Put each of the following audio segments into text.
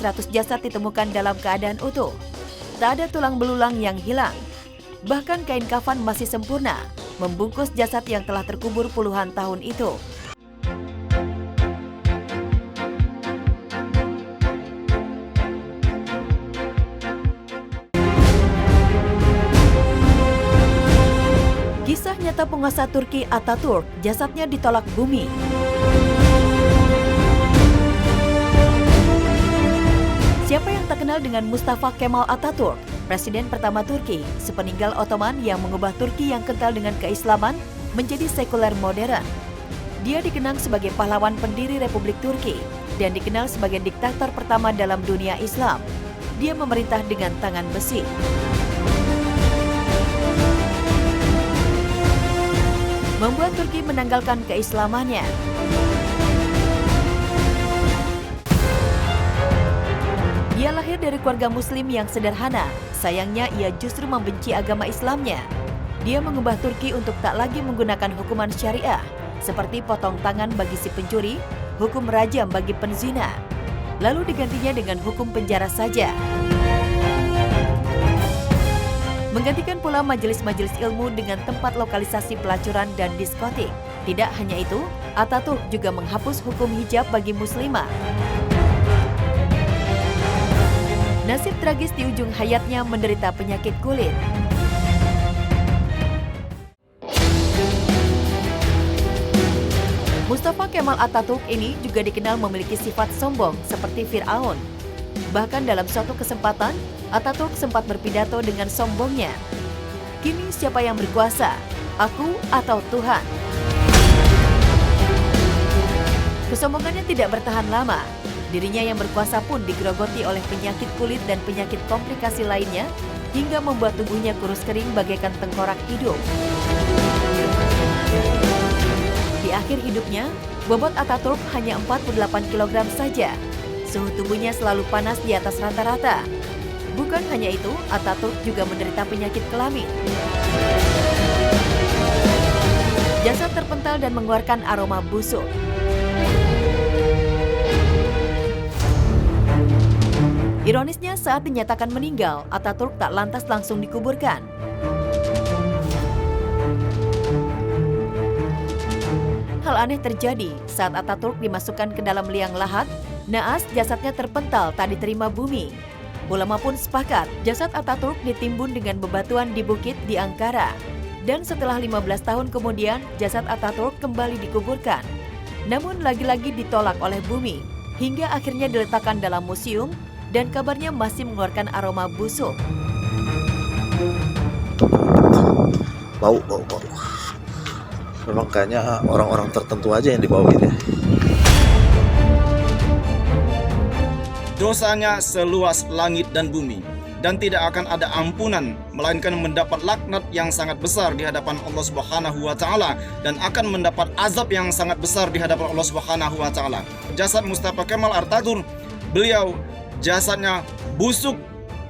100 jasad ditemukan dalam keadaan utuh. Tak ada tulang belulang yang hilang. Bahkan kain kafan masih sempurna, membungkus jasad yang telah terkubur puluhan tahun itu. Kisah nyata penguasa Turki Atatürk, jasadnya ditolak bumi. Siapa yang tak kenal dengan Mustafa Kemal Atatürk, presiden pertama Turki, sepeninggal Ottoman yang mengubah Turki yang kental dengan keislaman menjadi sekuler modern. Dia dikenang sebagai pahlawan pendiri Republik Turki dan dikenal sebagai diktator pertama dalam dunia Islam. Dia memerintah dengan tangan besi. Membuat Turki menanggalkan keislamannya. Ia lahir dari keluarga muslim yang sederhana. Sayangnya ia justru membenci agama Islamnya. Dia mengubah Turki untuk tak lagi menggunakan hukuman syariah, seperti potong tangan bagi si pencuri, hukum rajam bagi penzina. Lalu digantinya dengan hukum penjara saja. Menggantikan pula majelis-majelis ilmu dengan tempat lokalisasi pelacuran dan diskotik. Tidak hanya itu, Atatürk juga menghapus hukum hijab bagi muslimah. Nasib tragis di ujung hayatnya menderita penyakit kulit. Mustafa Kemal Atatürk ini juga dikenal memiliki sifat sombong seperti Fir'aun. Bahkan dalam suatu kesempatan, Atatürk sempat berpidato dengan sombongnya. Kini siapa yang berkuasa, aku atau Tuhan? Kesombongannya tidak bertahan lama. Dirinya yang berkuasa pun digerogoti oleh penyakit kulit dan penyakit komplikasi lainnya, hingga membuat tubuhnya kurus kering bagaikan tengkorak hidup. Di akhir hidupnya, bobot Atatürk hanya 48 kg saja. Suhu tubuhnya selalu panas di atas rata-rata. Bukan hanya itu, Atatürk juga menderita penyakit kelamin. Jasad terpental dan mengeluarkan aroma busuk. Ironisnya, saat dinyatakan meninggal, Atatürk tak lantas langsung dikuburkan. Hal aneh terjadi saat Atatürk dimasukkan ke dalam liang lahat. Naas jasadnya terpental tak diterima bumi. Ulama pun sepakat jasad Atatürk ditimbun dengan bebatuan di bukit di Ankara. Dan setelah 15 tahun kemudian, jasad Atatürk kembali dikuburkan. Namun lagi-lagi ditolak oleh bumi, hingga akhirnya diletakkan dalam museum dan kabarnya masih mengeluarkan aroma busuk. Bau. Memang kayaknya orang-orang tertentu aja yang dibawain ya. Dosanya seluas langit dan bumi, dan tidak akan ada ampunan, melainkan mendapat laknat yang sangat besar di hadapan Allah Subhanahu wa Ta'ala, dan akan mendapat azab yang sangat besar di hadapan Allah Subhanahu wa Ta'ala. Jasad Mustafa Kemal Atatürk, beliau jasadnya busuk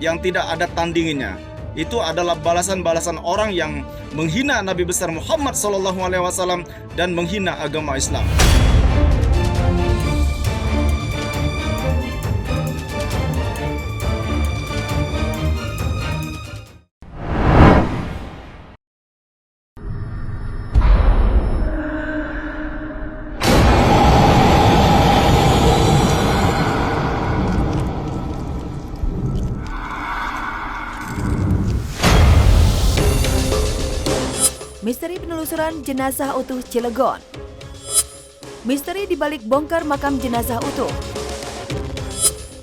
yang tidak ada tandingannya. Itu adalah balasan-balasan orang yang menghina Nabi besar Muhammad SAW dan menghina agama Islam. Misteri penelusuran jenazah utuh Cilegon. Misteri di balik bongkar makam jenazah utuh.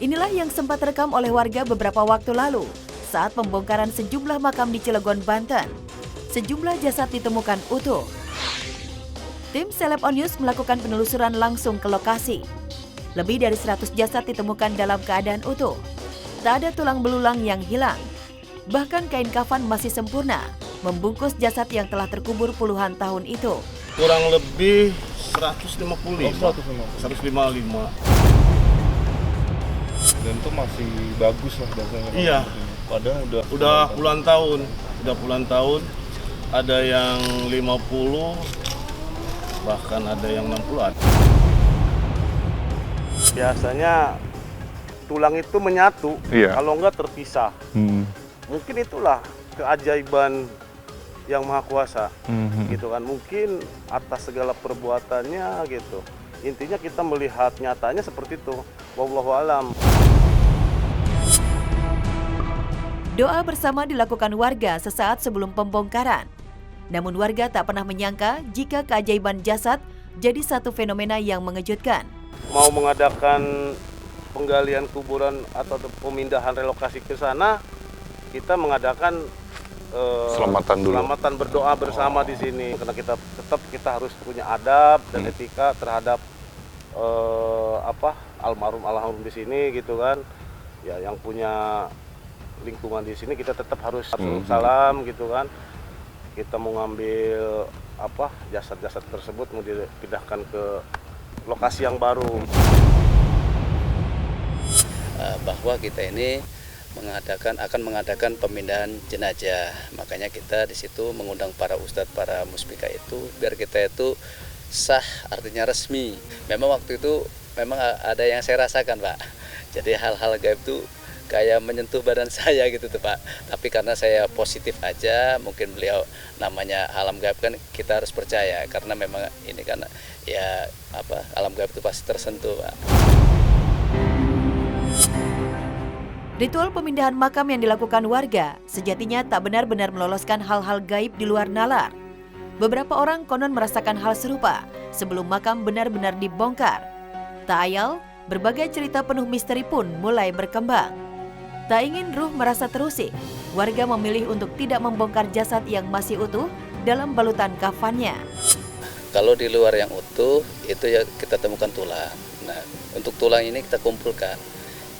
Inilah yang sempat terekam oleh warga beberapa waktu lalu saat pembongkaran sejumlah makam di Cilegon, Banten. Sejumlah jasad ditemukan utuh. Tim Celeb On News melakukan penelusuran langsung ke lokasi. Lebih dari 100 jasad ditemukan dalam keadaan utuh. Tak ada tulang belulang yang hilang. Bahkan kain kafan masih sempurna, membungkus jasad yang telah terkubur puluhan tahun itu. Kurang lebih 155. Dan itu masih bagus lah dasarnya. Iya. Padahal Udah puluhan tahun. Ada yang 50, bahkan ada yang 60-an. biasanya tulang itu menyatu, Iya. kalau enggak terpisah. Mungkin itulah keajaiban yang Maha Kuasa, gitu kan. Mungkin atas segala perbuatannya gitu. Intinya kita melihat nyatanya seperti itu. Wallahu alam. Doa bersama dilakukan warga sesaat sebelum pembongkaran. Namun warga tak pernah menyangka jika keajaiban jasad jadi satu fenomena yang mengejutkan. Mau mengadakan penggalian kuburan atau pemindahan relokasi ke sana, kita mengadakan Selamatan dulu. selamatan berdoa bersama di sini, karena kita harus punya adab dan etika terhadap almarhum di sini gitu kan. Ya, yang punya lingkungan di sini kita tetap harus salam gitu kan. Kita mau ngambil jasad-jasad tersebut mau dipindahkan ke lokasi yang baru. Bahwa kita ini akan mengadakan pemindahan jenazah. Makanya kita di situ mengundang para ustadz, para muspika itu biar kita itu sah, artinya resmi. Memang waktu itu memang ada yang saya rasakan, Pak. Jadi hal-hal gaib itu kayak menyentuh badan saya gitu tuh, Pak. Tapi karena saya positif aja, mungkin beliau namanya alam gaib kan kita harus percaya karena memang ini kan ya alam gaib itu pasti tersentuh, Pak. Ritual pemindahan makam yang dilakukan warga sejatinya tak benar-benar meloloskan hal-hal gaib di luar nalar. Beberapa orang konon merasakan hal serupa sebelum makam benar-benar dibongkar. Tak ayal, berbagai cerita penuh misteri pun mulai berkembang. Tak ingin ruh merasa terusik, warga memilih untuk tidak membongkar jasad yang masih utuh dalam balutan kafannya. Kalau di luar yang utuh, itu ya kita temukan tulang. Nah, untuk tulang ini kita kumpulkan.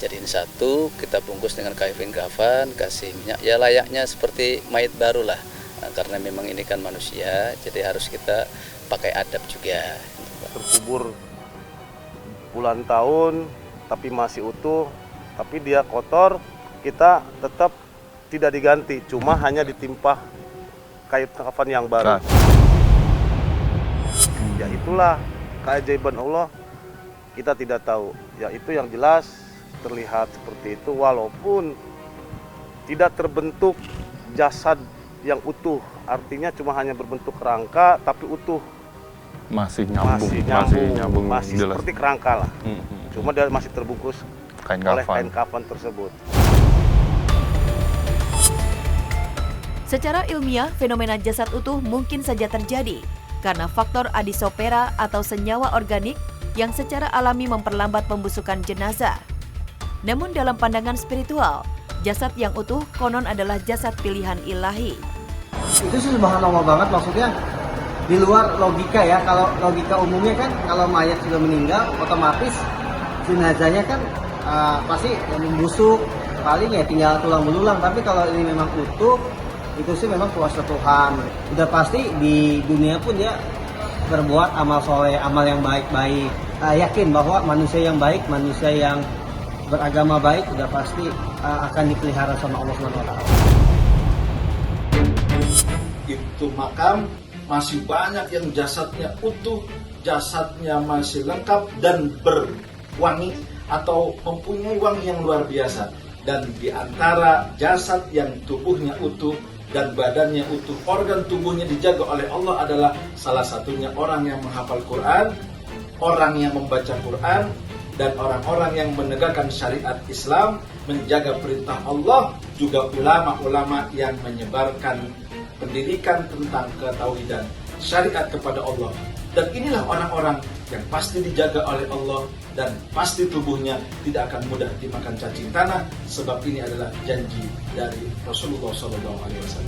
Jadiin satu, kita bungkus dengan kain kafan, kasih minyak. Ya layaknya seperti mayat baru lah. Nah, karena memang ini kan manusia, jadi harus kita pakai adab juga. Terkubur puluhan tahun, tapi masih utuh, tapi dia kotor, kita tetap tidak diganti, cuma hanya ditimpa kain kafan yang baru. Ya itulah keajaiban Allah, kita tidak tahu. Ya itu yang jelas terlihat seperti itu, walaupun tidak terbentuk jasad yang utuh, artinya cuma hanya berbentuk kerangka tapi utuh. Masih nyambung, masih jelas. Seperti kerangka lah. Cuma dia masih terbungkus oleh kain kafan tersebut. Secara ilmiah, fenomena jasad utuh mungkin saja terjadi karena faktor adisopera atau senyawa organik yang secara alami memperlambat pembusukan jenazah. Namun dalam pandangan spiritual, jasad yang utuh konon adalah jasad pilihan ilahi. Itu sih subhanallah banget, maksudnya di luar logika ya. Kalau logika umumnya kan kalau mayat sudah meninggal otomatis jenazahnya kan pasti membusuk, paling ya tinggal tulang belulang. Tapi kalau ini memang utuh, itu sih memang kuasa Tuhan. Udah pasti di dunia pun dia berbuat amal soleh, amal yang baik-baik. Yakin bahwa manusia yang baik, manusia yang beragama baik udah pasti akan dipelihara sama Allah SWT. Itu makam masih banyak yang jasadnya utuh, jasadnya masih lengkap dan berwangi atau mempunyai wangi yang luar biasa. Dan di antara jasad yang tubuhnya utuh dan badannya utuh, organ tubuhnya dijaga oleh Allah adalah salah satunya orang yang menghafal Quran, orang yang membaca Quran, dan orang-orang yang menegakkan syariat Islam, menjaga perintah Allah, juga ulama-ulama yang menyebarkan pendidikan tentang ketauhidan syariat kepada Allah. Dan inilah orang-orang yang pasti dijaga oleh Allah dan pasti tubuhnya tidak akan mudah dimakan cacing tanah, sebab ini adalah janji dari Rasulullah SAW.